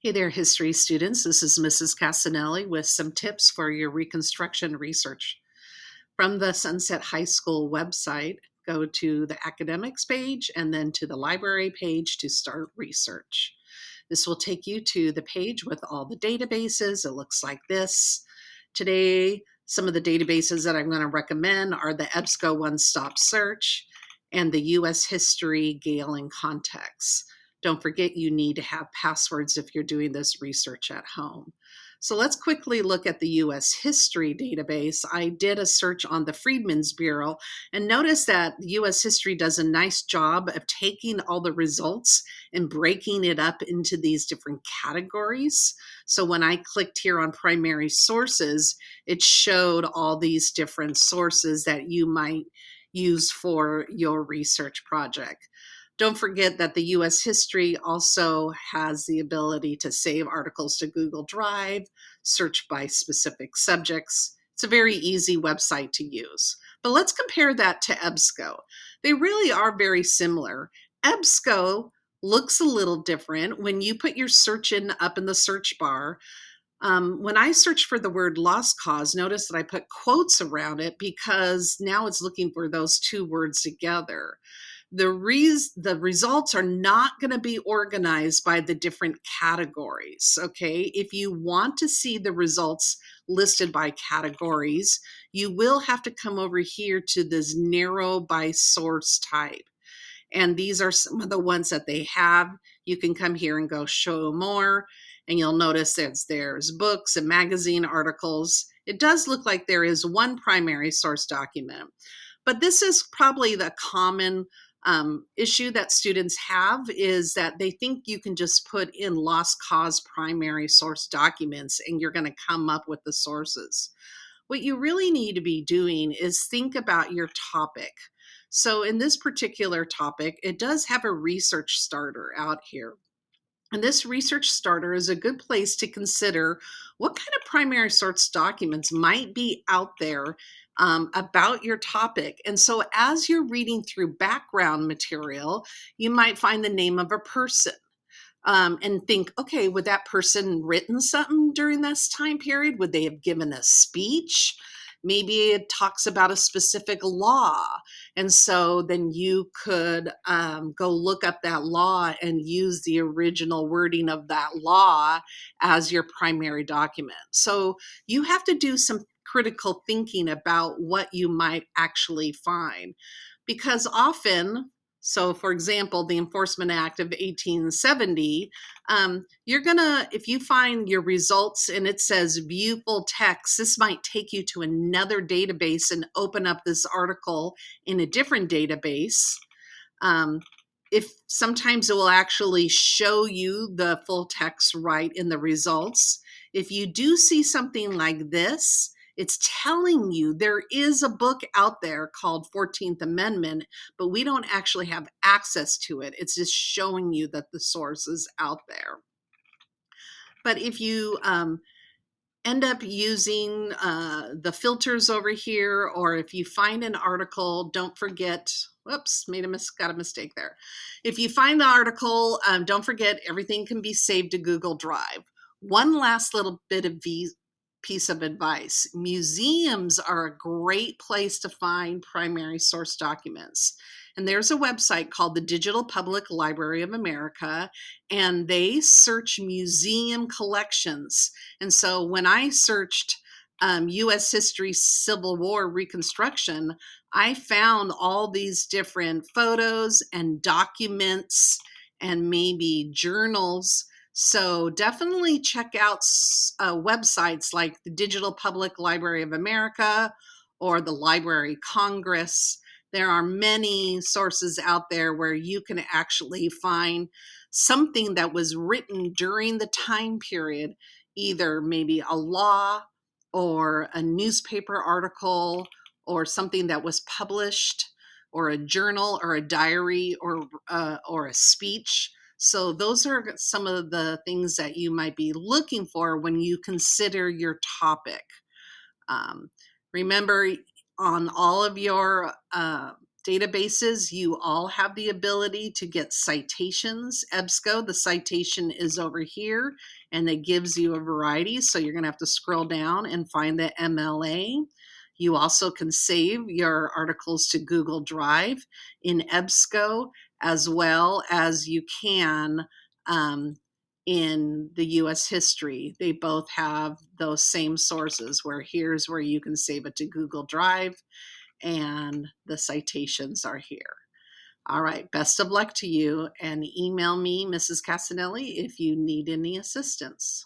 Hey there, history students. This is Mrs. Casanelli with some tips for your Reconstruction research. From the Sunset High School website, go to the academics page and then to the library page to start research. This will take you to the page with all the databases. It looks like this. Today, some of the databases that I'm going to recommend are the EBSCO One-Stop Search and the U.S. History Gale and Context. Don't forget you need to have passwords if you're doing this research at home. So let's quickly look at the U.S. History database. I did a search on the Freedmen's Bureau and notice that U.S. History does a nice job of taking all the results and breaking it up into these different categories. So when I clicked here on primary sources, it showed all these different sources that you might use for your research project. Don't forget that the U.S. History also has the ability to save articles to Google Drive, search by specific subjects. It's a very easy website to use. But let's compare that to EBSCO. They really are very similar. EBSCO looks a little different. When you put your search in up in the search bar, when I search for the word lost cause, notice that I put quotes around it because now it's looking for those two words together. The results are not going to be organized by the different categories, okay? If you want to see the results listed by categories, you will have to come over here to this narrow by source type. And these are some of the ones that they have. You can come here and go show more, and you'll notice that there's books and magazine articles. It does look like there is one primary source document, but this is probably the common issue that students have, is that they think you can just put in lost cause primary source documents and you're going to come up with the sources. What you really need to be doing is think about your topic. So in this particular topic, it does have a research starter out here. And this research starter is a good place to consider what kind of primary source documents might be out there about your topic. And so as you're reading through background material, you might find the name of a person. And think, okay, would that person written something during this time period? Would they have given a speech? Maybe it talks about a specific law. And so then you could go look up that law and use the original wording of that law as your primary document. So you have to do some critical thinking about what you might actually find, because often, so for example, the Enforcement Act of 1870, you're gonna, if you find your results and it says view full text, this might take you to another database and open up this article in a different database. If sometimes it will actually show you the full text right in the results. If you do see something like this, it's telling you there is a book out there called 14th Amendment, but we don't actually have access to it. It's just showing you that the source is out there. But if you end up using the filters over here, or if you find an article, don't forget, whoops, got a mistake there. If you find the article, don't forget everything can be saved to Google Drive. One last little bit of piece of advice. Museums are a great place to find primary source documents. And there's a website called the Digital Public Library of America, and they search museum collections. And so when I searched U.S. History Civil War Reconstruction, I found all these different photos and documents and maybe journals. So definitely check out websites like the Digital Public Library of America or the Library of Congress. There are many sources out there where you can actually find something that was written during the time period, either maybe a law or a newspaper article or something that was published, or a journal or a diary or a speech. So those are some of the things that you might be looking for when you consider your topic. Remember, on all of your Databases, you all have the ability to get citations. EBSCO, the citation is over here, and it gives you a variety. So you're going to have to scroll down and find the MLA. You also can save your articles to Google Drive in EBSCO, as well as you can in the US history. They both have those same sources where here's where you can save it to Google Drive and the citations are here. All right, best of luck to you, and email me, Mrs. Casanelli, if you need any assistance.